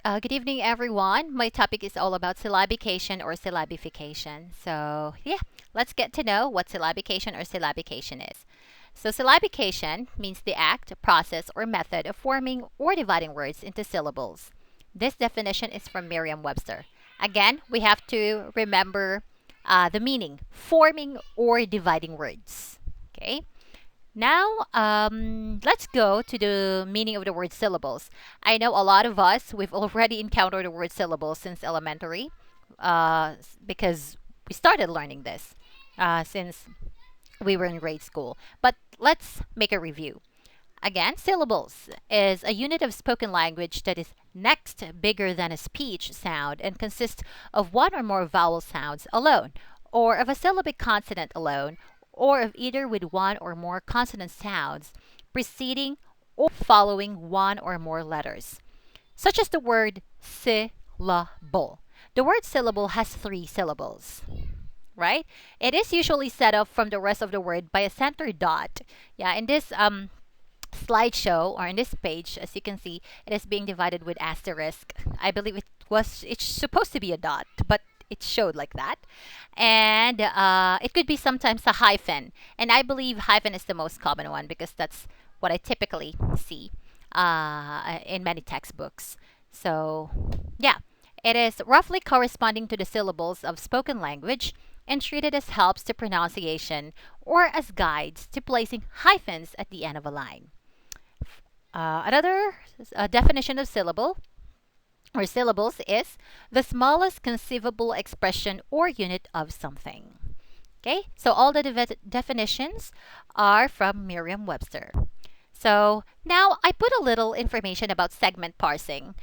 Good evening, everyone. My topic is all about syllabication or syllabification. So, yeah, let's get to know what syllabication or syllabication is. So, syllabication means the act, process, or method of forming or dividing words into syllables. This definition is from Merriam-Webster. Again, we have to remember the meaning forming or dividing words. Okay? Now, let's go to the meaning of the word syllables. I know a lot of us, we've already encountered the word syllables since elementary because we started learning this since we were in grade school. But let's make a review. Again, syllables is a unit of spoken language that is next bigger than a speech sound and consists of one or more vowel sounds alone, or of a syllabic consonant alone, or of either with one or more consonant sounds preceding or following one or more letters, such as the word syllable. The word syllable has three syllables, right? It is usually set off from the rest of the word by a center dot. Yeah, in this slideshow or in this page, as you can see, it is being divided with asterisk. I believe it's supposed to be a dot, but it showed like that. And it could be sometimes a hyphen. And I believe hyphen is the most common one because that's what I typically see in many textbooks. So, yeah, it is roughly corresponding to the syllables of spoken language and treated as helps to pronunciation or as guides to placing hyphens at the end of a line. Another definition of syllable or syllables is the smallest conceivable expression or unit of something. Okay, so all the definitions are from Merriam-Webster. So now I put a little information about segment parsing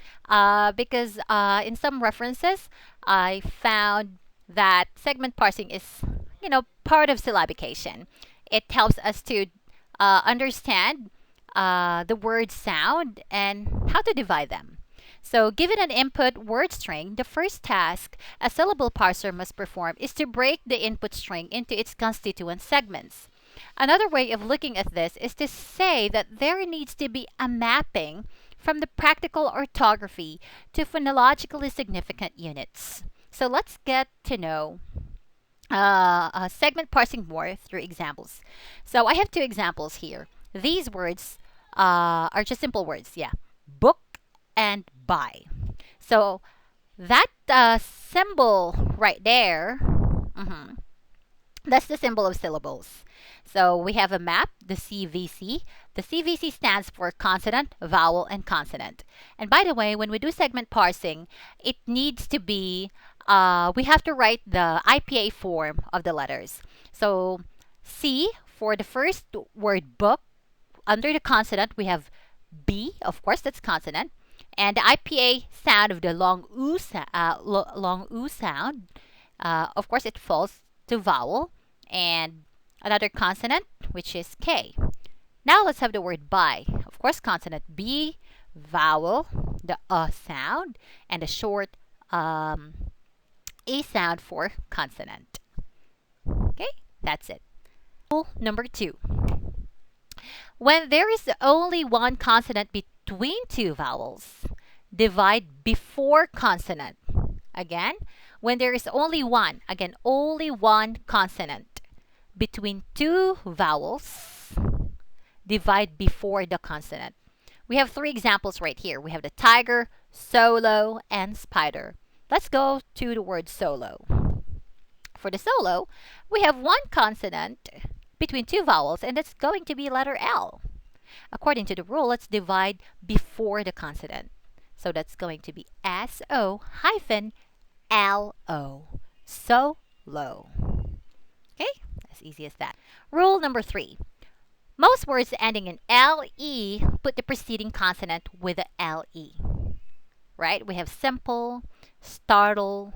because in some references I found that segment parsing is, part of syllabication. It helps us to understand the word sound and how to divide them. So, given an input word string, the first task a syllable parser must perform is to break the input string into its constituent segments. Another way of looking at this is to say that there needs to be a mapping from the practical orthography to phonologically significant units. So, let's get to know segment parsing more through examples. So, I have two examples here. These words are just simple words, yeah. Book and buy. So that symbol right there, that's the symbol of syllables. So we have a map, the CVC. The CVC stands for consonant, vowel, and consonant. And by the way, when we do segment parsing, it needs to be, we have to write the IPA form of the letters. So C for the first word book, under the consonant, we have B, of course, that's consonant. And the IPA sound of the long long oo sound, of course, it falls to vowel. And another consonant, which is K. Now let's have the word by. Of course, consonant B, vowel, the sound, and a short E sound for consonant. Okay, that's it. Rule number 2. When there is only one consonant between two vowels, divide before consonant. Again, when there is only one consonant between two vowels, divide before the consonant. We have three examples right here. We have the tiger, solo, and spider. Let's go to the word solo. For the solo, we have one consonant between two vowels, and that's going to be letter L. According to the rule, let's divide before the consonant. So that's going to be SO hyphen LO. So-lo. Okay, as easy as that. Rule number 3. Most words ending in LE put the preceding consonant with a LE. Right? We have simple, startle,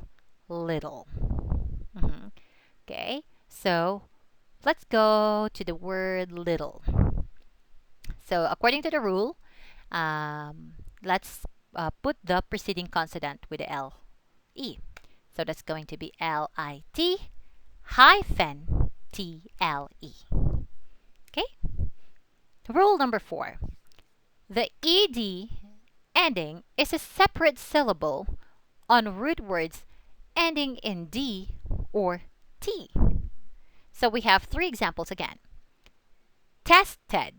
little. Okay, so let's go to the word little. So according to the rule, let's put the preceding consonant with the L-E. So that's going to be L-I-T hyphen T-L-E. Okay? Rule number 4. The ED ending is a separate syllable on root words ending in D or T. So we have three examples again. Tested,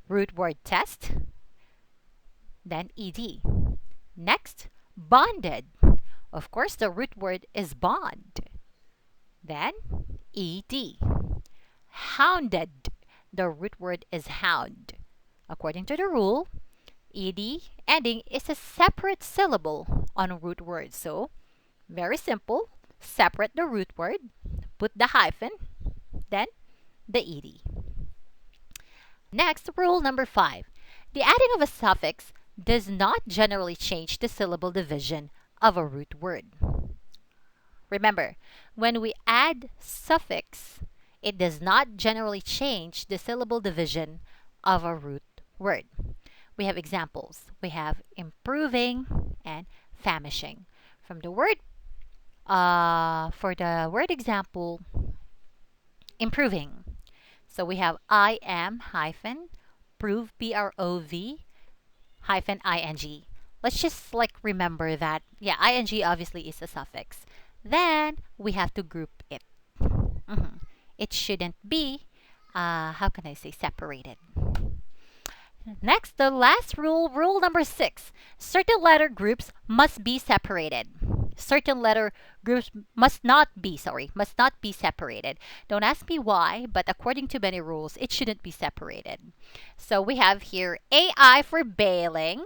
root word test, then ed. Next, bonded. Of course, the root word is bond. Then ed. Hounded. The root word is hound. According to the rule, ed ending is a separate syllable on root words. So, very simple. Separate the root word, put the hyphen, then the ed. Next, rule number 5. The adding of a suffix does not generally change the syllable division of a root word. Remember, when we add suffix, it does not generally change the syllable division of a root word. We have examples. We have improving and famishing. From the word, for the word example, improving. So we have I am hyphen prove prov hyphen ing. Let's just like remember that, yeah, ing obviously is a suffix. Then we have to group it. It shouldn't be, how can I say, separated. Next, the last rule, rule number 6. Certain letter groups must be separated. Certain letter groups must not be separated. Don't ask me why, but according to many rules, it shouldn't be separated. So we have here AI for bailing.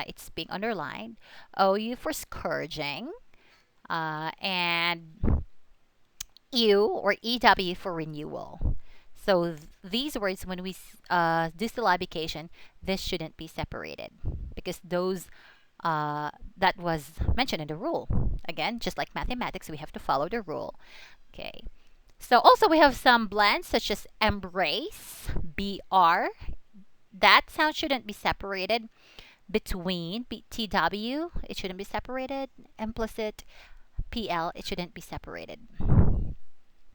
It's being underlined. OU for scourging. And U or EW for renewal. So these words, when we do syllabication, this shouldn't be separated because those that was mentioned in the rule. Again, just like mathematics, we have to follow the rule. Okay. So also we have some blends such as embrace, BR. That sound shouldn't be separated. Between, TW, it shouldn't be separated. Implicit, PL, it shouldn't be separated.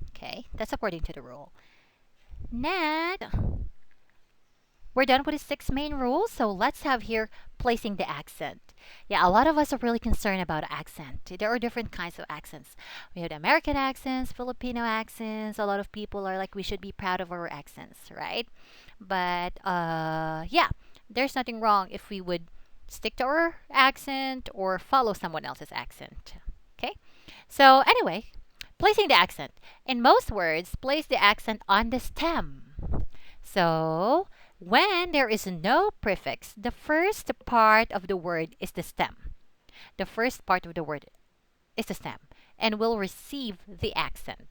Okay, that's according to the rule. Next, we're done with the 6 main rules, so let's have here placing the accent. Yeah, a lot of us are really concerned about accent. There are different kinds of accents. We have the American accents, Filipino accents. A lot of people are like, we should be proud of our accents, right? But yeah, there's nothing wrong if we would stick to our accent or follow someone else's accent. Okay? So anyway, placing the accent. In most words, place the accent on the stem. So, when there is no prefix, the first part of the word is the stem. The first part of the word is the stem and will receive the accent.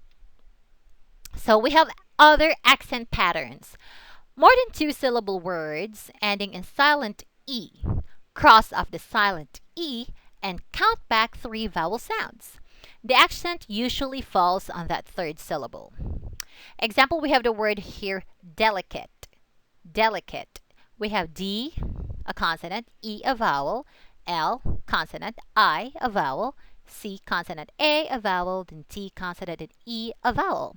So, we have other accent patterns. More than 2-syllable words ending in silent E. Cross off the silent E and count back 3 vowel sounds. The accent usually falls on that 3rd syllable. Example, we have the word here, delicate. Delicate. We have D, a consonant, E, a vowel, L, consonant, I, a vowel, C, consonant, A, vowel, then T, consonant, and E, a vowel.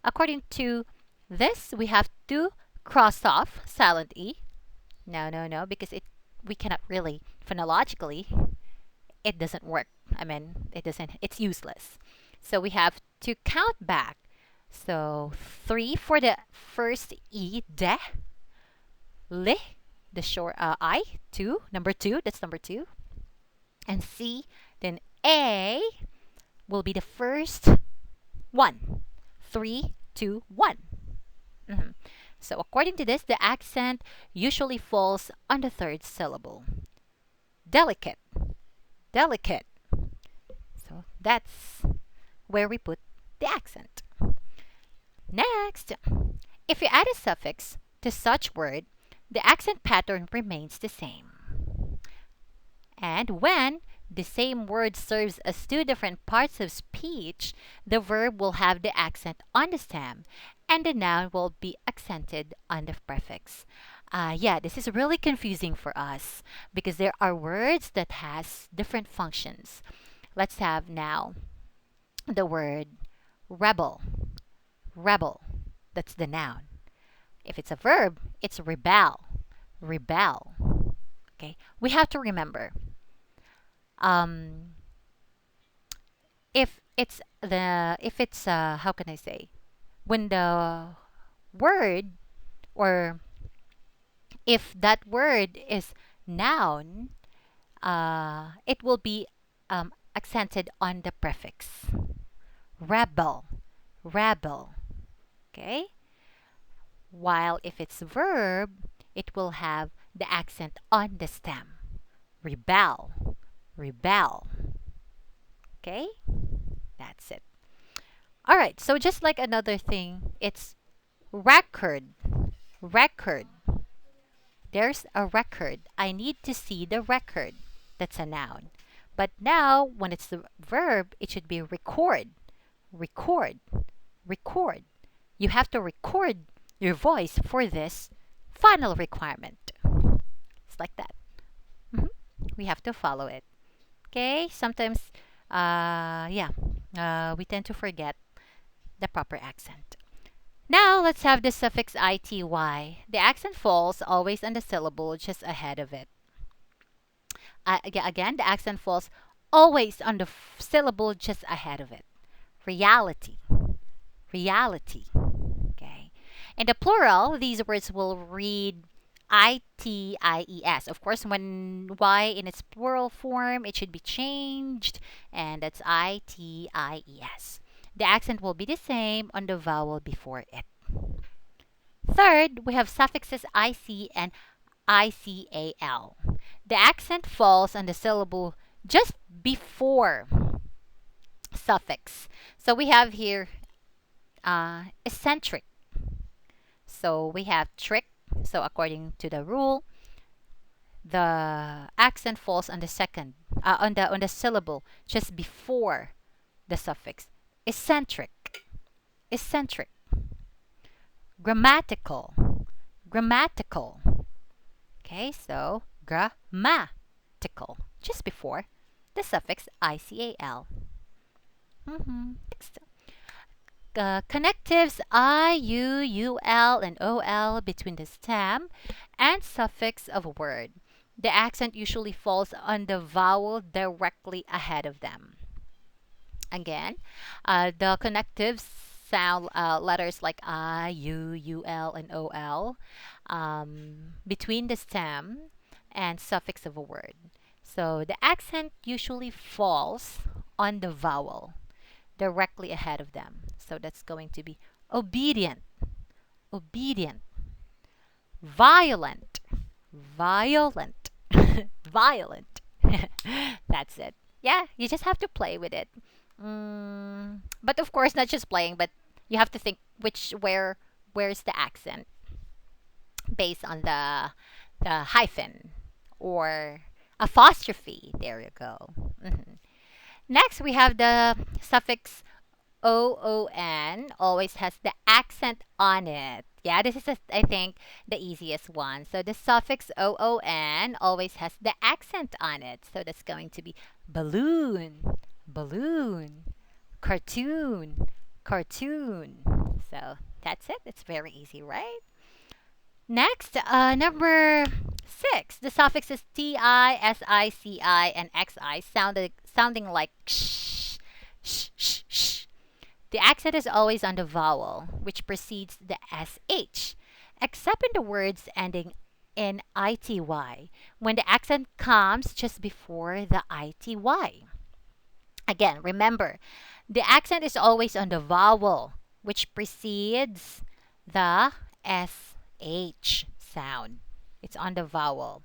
According to this, we have to cross off silent E. No, because we cannot really, phonologically, it doesn't work. It's useless. So we have to count back. So 3 for the first E, de. Le, the short I, 2, number 2, that's number 2. And C, then A will be the first one. 3, 2, 1. So according to this, the accent usually falls on the 3rd syllable. Delicate. Delicate. So that's where we put the accent. Next, if you add a suffix to such word, the accent pattern remains the same. And when the same word serves as 2 different parts of speech, the verb will have the accent on the stem and the noun will be accented on the prefix. Yeah, this is really confusing for us because there are words that has different functions. Let's have now the word rebel. Rebel, that's the noun. If it's a verb, it's rebel. Rebel. Okay, we have to remember, um, if it's how can I say, when the word, or if that word is noun, it will be accented on the prefix. Rebel, rebel. Okay? While if it's verb, it will have the accent on the stem. Rebel, rebel. Okay? That's it. All right, so just like another thing, it's record, record. There's a record. I need to see the record. That's a noun. But now, when it's the verb, it should be record, record, record. You have to record your voice for this final requirement. It's like that. Mhm. We have to follow it. Okay? Sometimes, yeah, we tend to forget the proper accent. Now, let's have the suffix ity. The accent falls always on the syllable just ahead of it. Again, the accent falls always on the syllable just ahead of it. Reality, reality. Okay. In the plural, these words will read ities. Of course, when y in its plural form, it should be changed, and that's ities. The accent will be the same on the vowel before it. Third, we have suffixes ic and ical. The accent falls on the syllable just before suffix. So we have here eccentric. So we have trick. So according to the rule, the accent falls on the second, on the syllable just before the suffix. Eccentric, eccentric. Grammatical, grammatical. Okay, so grammatical just before the suffix ical. Next. Connectives I, U, UL, and OL between the stem and suffix of a word. The accent usually falls on the vowel directly ahead of them. Again, the connectives sound letters like I, U, UL, and OL between the stem and suffix of a word. So the accent usually falls on the vowel directly ahead of them. So that's going to be obedient, obedient, violent, violent, violent. That's it. Yeah, you just have to play with it. But of course, not just playing, but you have to think where's the accent based on the hyphen or apostrophe. There you go. Next, we have the suffix OON always has the accent on it. Yeah, this is, I think, the easiest one. So the suffix OON always has the accent on it. So that's going to be balloon, balloon, cartoon, cartoon. So that's it. It's very easy, right? Next, number 6. The suffix is TI, SI, CI, and XI, sounding like sh, sh, sh, sh. The accent is always on the vowel, which precedes the SH, except in the words ending in ITY, when the accent comes just before the ITY. Again, remember, the accent is always on the vowel, which precedes the SH sound. It's on the vowel.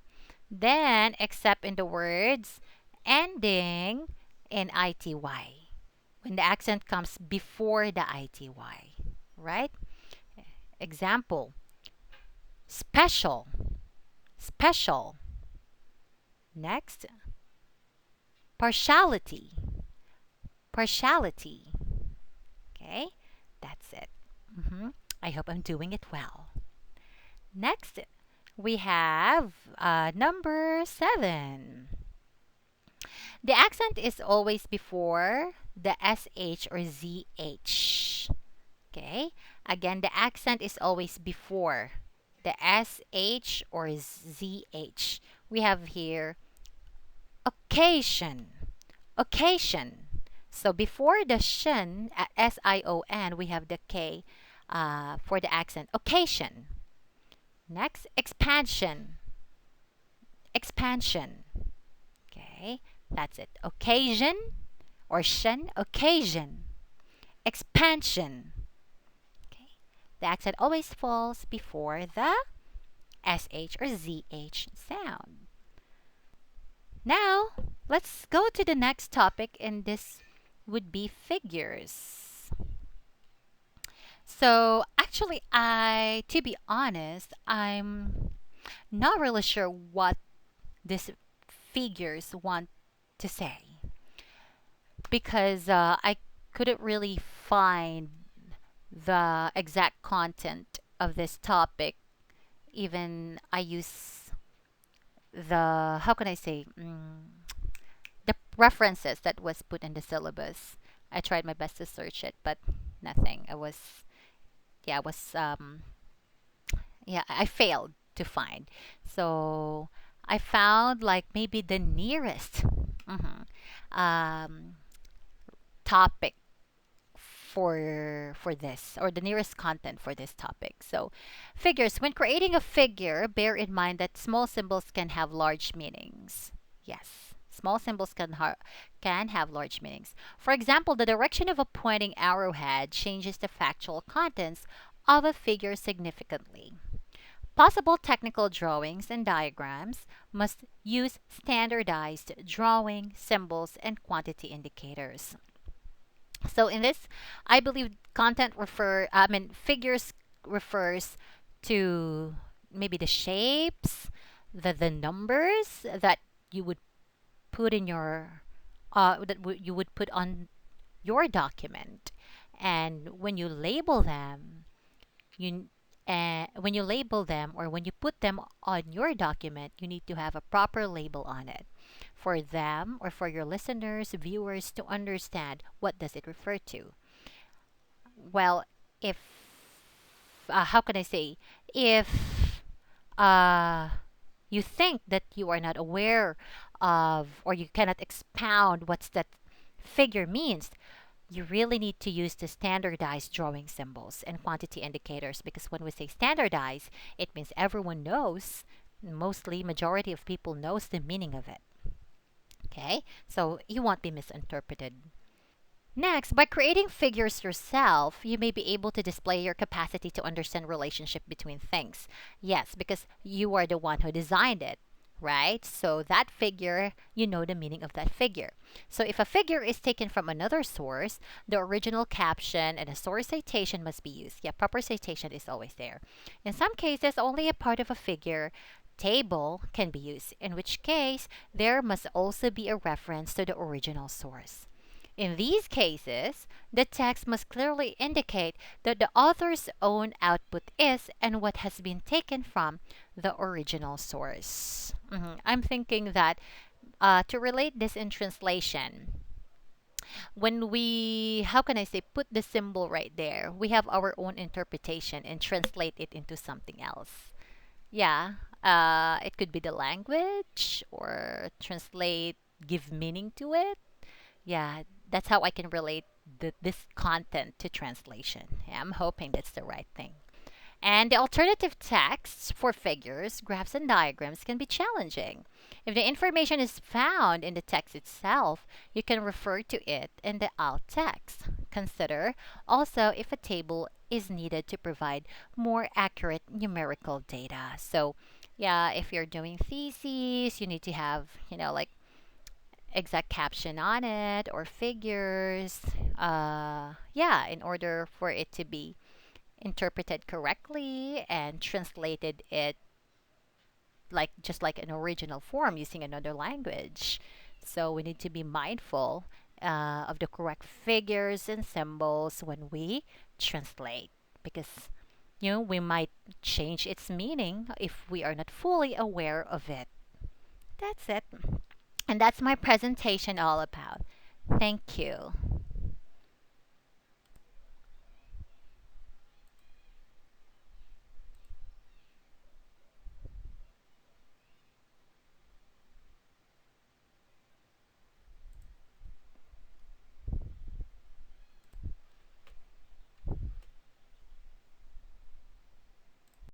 Then, except in the words ending in ITY, when the accent comes before the ITY, right? Example, special, special. Next, partiality, partiality. Okay, that's it. I hope I'm doing it well. Next, we have number 7. The accent is always before the SH or ZH. Okay? Again, the accent is always before the SH or ZH we have here occasion. Occasion. So before the shin, S-I-O-N, we have the K for the accent. Occasion. Next, expansion. Expansion. Okay, that's it. Occasion or shin, occasion. Expansion. Okay, the accent always falls before the SH or ZH sound. Now, let's go to the next topic, and this would be figures. So, actually, to be honest, I'm not really sure what these figures want to say because I couldn't really find the exact content of this topic. Even I use the, how can I say, the references that was put in the syllabus. I tried my best to search it, but nothing. Yeah, I was, yeah, I failed to find. So I found like maybe the nearest mhm, um, topic for this, or the nearest content for this topic. So, figures. When creating a figure, bear in mind that small symbols can have large meanings. Yes, small symbols can have large meanings. For example, the direction of a pointing arrowhead changes the factual contents of a figure significantly. Possible technical drawings and diagrams must use standardized drawing, symbols, and quantity indicators. So in this, I believe figures refers to maybe the shapes, the numbers that you would put in your you would put on your document, and when you label them, you when you label them or when you put them on your document, you need to have a proper label on it for them or for your listeners, viewers to understand what does it refer to. Well, if how can I say, if uh, you think that you are not aware of or you cannot expound what's that figure means, you really need to use the standardized drawing symbols and quantity indicators, because when we say standardized, it means everyone knows, mostly majority of people knows the meaning of it. Okay, so you won't be misinterpreted. Next, by creating figures yourself, you may be able to display your capacity to understand relationship between things. Yes, because you are the one who designed it, right? So that figure, you know the meaning of that figure. So if a figure is taken from another source, the original caption and a source citation must be used. Yeah, proper citation is always there. In some cases, only a part of a figure table can be used, in which case there must also be a reference to the original source. In these cases, the text must clearly indicate that the author's own output is and what has been taken from the original source. I'm thinking that to relate this in translation, when we, how can I say, put the symbol right there, we have our own interpretation and translate it into something else. Yeah, it could be the language or translate, give meaning to it. Yeah, that's how I can relate this content to translation. Yeah, I'm hoping that's the right thing. And the alternative texts for figures, graphs, and diagrams can be challenging. If the information is found in the text itself, you can refer to it in the alt text. Consider also if a table is needed to provide more accurate numerical data. So, yeah, if you're doing theses, you need to have, like exact caption on it or figures. Yeah, in order for it to be interpreted correctly and translated it like just like an original form using another language. So we need to be mindful of the correct figures and symbols when we translate, because we might change its meaning if we are not fully aware of it. That's it. And that's my presentation all about. Thank you.